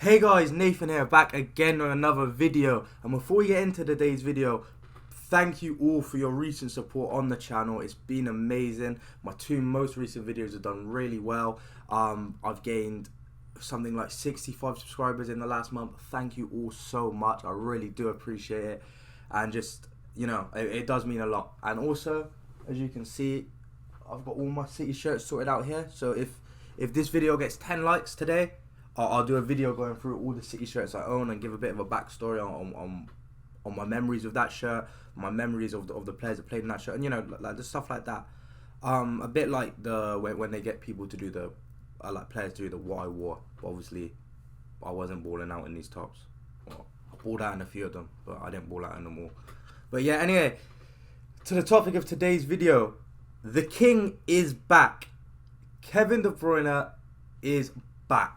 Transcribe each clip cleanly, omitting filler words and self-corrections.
Hey guys, Nathan here, back again with another video. And before we get into today's video, thank you all for your recent support on the channel. It's been amazing. My two most recent videos have done really well. I've gained something like 65 subscribers in the last month. Thank you all so much. I really do appreciate it. And just, it does mean a lot. And also, as you can see, I've got all my City shirts sorted out here. So if this video gets 10 likes today, I'll do a video going through all the City shirts I own and give a bit of a backstory on my memories of that shirt, my memories of the players that played in that shirt, and like the stuff like that. A bit like when they get people to do the like players do the what I wore. But obviously, I wasn't balling out in these tops. Well, I balled out in a few of them, but I didn't ball out in them all. But yeah, anyway, to the topic of today's video, the King is back. Kevin De Bruyne is back.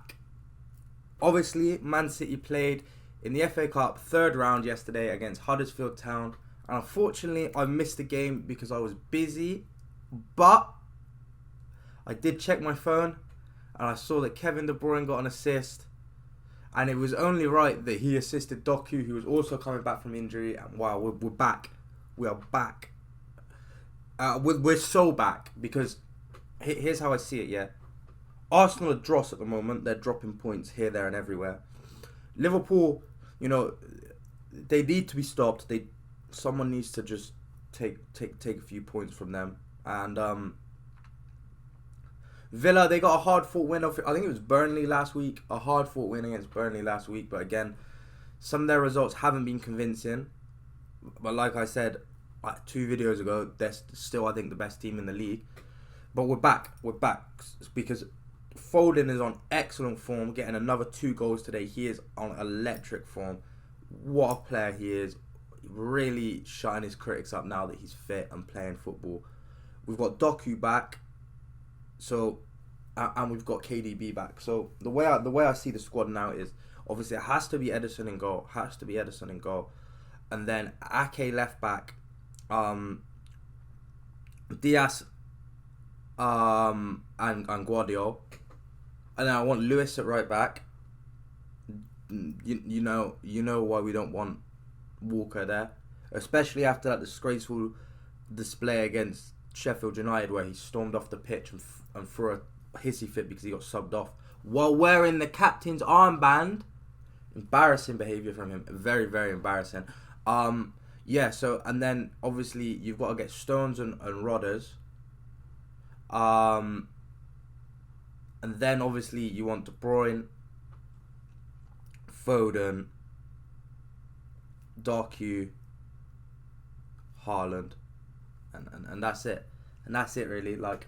Obviously, Man City played in the FA Cup third round yesterday against Huddersfield Town. And unfortunately, I missed the game because I was busy. But I did check my phone and I saw that Kevin De Bruyne got an assist. And it was only right that he assisted Doku, who was also coming back from injury. And wow, we're back. We are back. We're so back because here's how I see it, yeah. Arsenal are dross at the moment. They're dropping points here, there, and everywhere. Liverpool, they need to be stopped. Someone needs to just take a few points from them. And Villa, they got a hard-fought win. I think it was Burnley last week. A hard-fought win against Burnley last week. But again, some of their results haven't been convincing. But like I said 2 videos ago, they're still, I think, the best team in the league. But we're back. We're back because Foden is on excellent form, getting another 2 goals today. He is on electric form. What a player he is. Really shutting his critics up now that he's fit and playing football. We've got Doku back. So, and we've got KDB back. So the way I see the squad now is obviously it has to be Ederson in goal. And then Ake left back. Diaz and Guardiola. And then I want Lewis at right back. You know why we don't want Walker there, especially after that disgraceful display against Sheffield United where he stormed off the pitch and threw a hissy fit because he got subbed off while wearing the captain's armband. Embarrassing behaviour from him. Very, very embarrassing. Yeah. So and then obviously you've got to get Stones and Rodders. And then obviously you want De Bruyne, Foden, Doku, Haaland, and that's it. And that's it really. Like,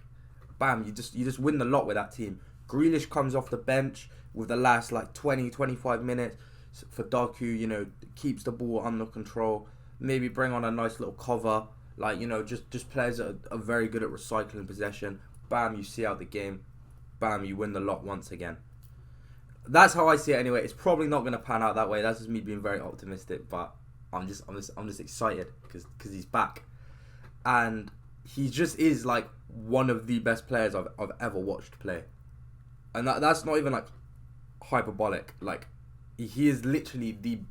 bam, you just win the lot with that team. Grealish comes off the bench with the last like 20-25 minutes for Doku, keeps the ball under control. Maybe bring on a nice little cover. Like, just players that are very good at recycling possession. Bam, you see out the game. Bam, you win the lot once again. That's how I see it anyway. It's probably not going to pan out that way. That's just me being very optimistic, but I'm just excited because he's back. And he just is like one of the best players I've ever watched play. And that's not even like hyperbolic. Like, he is literally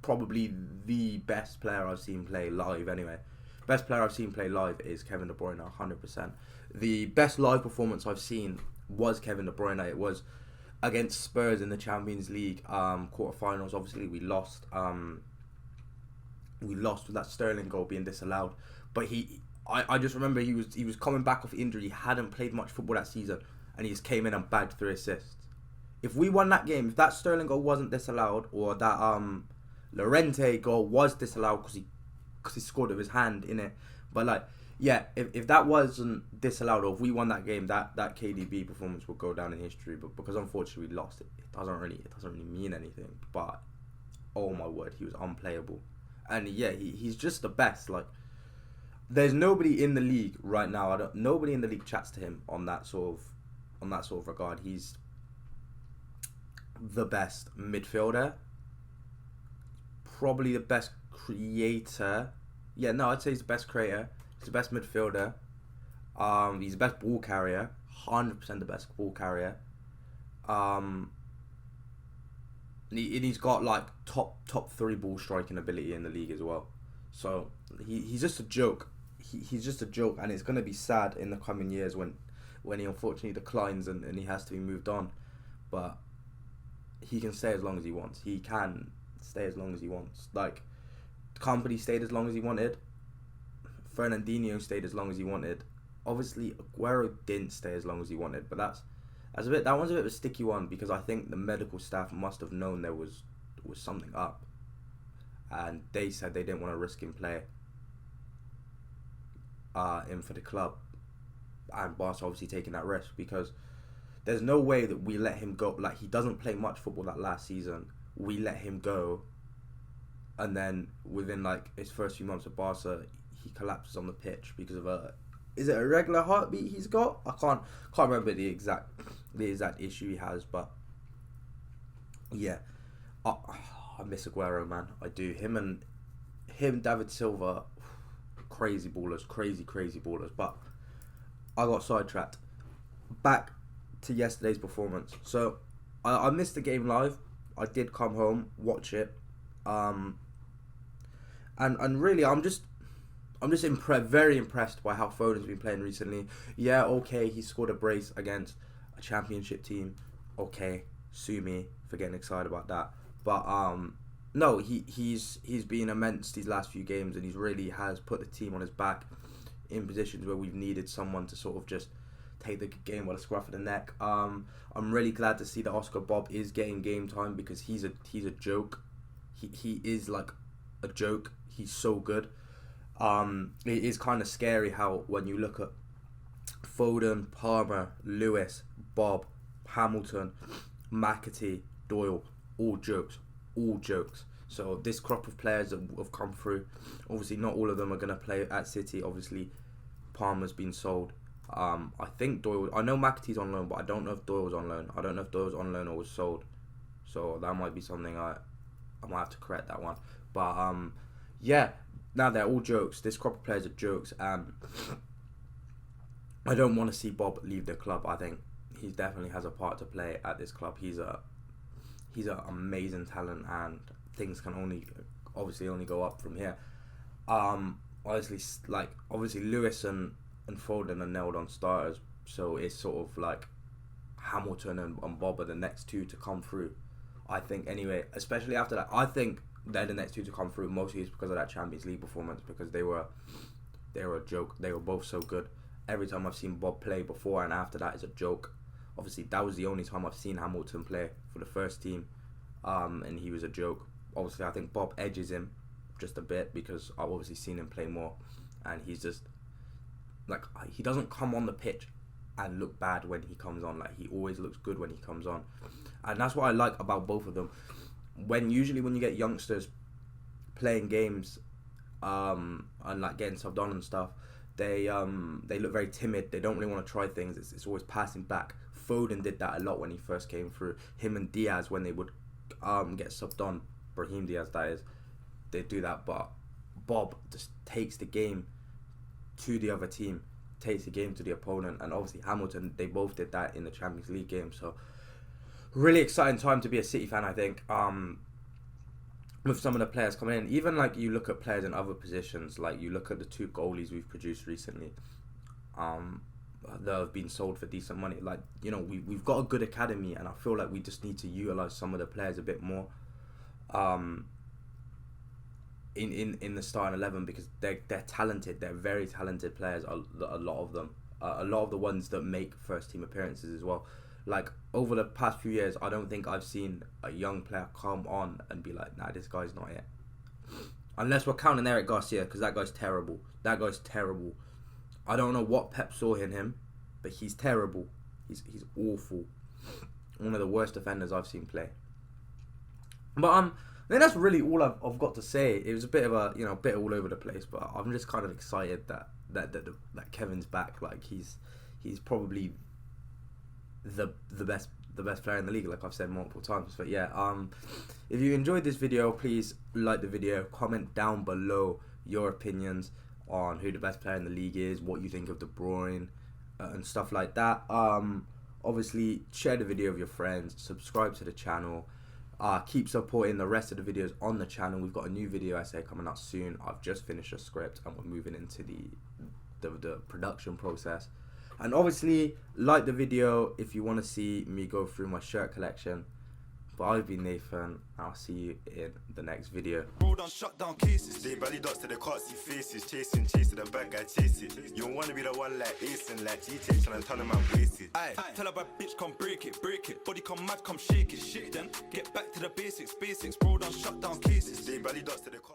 probably the best player I've seen play live anyway. Best player I've seen play live is Kevin De Bruyne, 100%. The best live performance I've seen was Kevin De Bruyne. It was against Spurs in the Champions League quarterfinals. Obviously, we lost. We lost with that Sterling goal being disallowed. But I just remember he was coming back off injury. He hadn't played much football that season, and he just came in and bagged 3 assists. If we won that game, if that Sterling goal wasn't disallowed, or that Llorente goal was disallowed because he scored with his hand in it, but like, yeah, if that wasn't disallowed, or if we won that game, that KDB performance would go down in history. But because unfortunately we lost, it doesn't really mean anything. But oh my word, he was unplayable, and yeah, he's just the best. Like, there's nobody in the league right now. Nobody in the league chats to him on that sort of regard. He's the best midfielder, probably the best creator. Yeah, no, I'd say he's the best creator. He's the best midfielder. He's the best ball carrier. 100% the best ball carrier. he's got like top 3 ball striking ability in the league as well. So he's just a joke. He's just a joke, and it's gonna be sad in the coming years when he unfortunately declines and he has to be moved on. But he can stay as long as he wants. He can stay as long as he wants. Like, Company stayed as long as he wanted. Fernandinho stayed as long as he wanted. Obviously, Aguero didn't stay as long as he wanted, but that one's a bit of a sticky one, because I think the medical staff must have known there was something up, and they said they didn't want to risk him play in for the club, and Barca obviously taking that risk, because there's no way that we let him go. Like, he doesn't play much football that last season. We let him go, and then within like his first few months at Barca, he collapses on the pitch because of is it a regular heartbeat he's got? I can't remember the exact issue he has, but yeah, I miss Aguero, man. I do. Him, David Silva, crazy ballers, crazy ballers. But I got sidetracked. Back to yesterday's performance. So I missed the game live. I did come home, watch it, and really I'm just very impressed by how Foden's been playing recently. Yeah, okay, he scored a brace against a championship team. Okay, sue me for getting excited about that. But no, he's been immense these last few games, and he really has put the team on his back in positions where we've needed someone to sort of just take the game by the scruff of the neck. I'm really glad to see that Oscar Bob is getting game time, because he's a joke. He is like a joke. He's so good. It is kind of scary how when you look at Foden, Palmer, Lewis, Bob, Hamilton, McAtee, Doyle, all jokes. So this crop of players that have come through, obviously not all of them are going to play at City. Obviously Palmer's been sold. I think Doyle, I know McAtee's on loan, but I don't know if Doyle's on loan. I don't know if Doyle's on loan or was sold. So that might be something I might have to correct that one. But yeah, now they're all jokes. This crop of players are jokes, and I don't want to see Bob leave the club. I think he definitely has a part to play at this club. He's an amazing talent, and things can only go up from here. Obviously Lewis and Foden are nailed on starters, so it's sort of like Hamilton and Bob are the next two to come through, I think, anyway, especially after that. I think they're the next two to come through, mostly it's because of that Champions League performance, because they were a joke. They were both so good. Every time I've seen Bob play before and after that is a joke. Obviously that was the only time I've seen Hamilton play for the first team, and he was a joke. Obviously I think Bob edges him just a bit, because I've obviously seen him play more, and he's just like, he doesn't come on the pitch and look bad when he comes on. Like, he always looks good when he comes on, and that's what I like about both of them. Usually when you get youngsters playing games and like getting subbed on and stuff, they look very timid. They don't really want to try things. It's always passing back. Foden did that a lot when he first came through. Him and Diaz, when they would get subbed on, Brahim Diaz that is, they do that. But Bob just takes the game to the other team, takes the game to the opponent, and obviously Hamilton, they both did that in the Champions League game. So really exciting time to be a City fan, I think, with some of the players coming in. Even like you look at players in other positions, like you look at the 2 goalies we've produced recently, that have been sold for decent money. Like, you know, we've got a good academy, and I feel like we just need to utilise some of the players a bit more in the starting 11, because they're talented. They're very talented players, a lot of them. A lot of the ones that make first team appearances as well. Like, over the past few years, I don't think I've seen a young player come on and be like, nah, this guy's not it. Unless we're counting Eric Garcia, because that guy's terrible. I don't know what Pep saw in him, but he's terrible. He's awful. One of the worst defenders I've seen play. But I think that's really all I've got to say. It was a bit of a bit all over the place, but I'm just kind of excited that Kevin's back. Like, he's probably the best player in the league, like I've said multiple times. But yeah, if you enjoyed this video, please like the video, comment down below your opinions on who the best player in the league is, what you think of De Bruyne, and stuff like that. Obviously share the video with your friends, subscribe to the channel, Keep supporting the rest of the videos on the channel. We've got a new video essay coming out soon. I've just finished a script and we're moving into the production process. And obviously, like the video if you want to see me go through my shirt collection. But I've been Nathan. I'll see you in the next video. Roll down, shut down cases. They belly dots to the can't see faces. Chasing the bad guy chase it. You don't wanna be the one like Ace and like G-Take trying to turn them out wasted. Aye, tell her bad bitch come break it. Body come mad, come shake it. Then get back to the basics. Roll down, shut down cases. They belly dots to the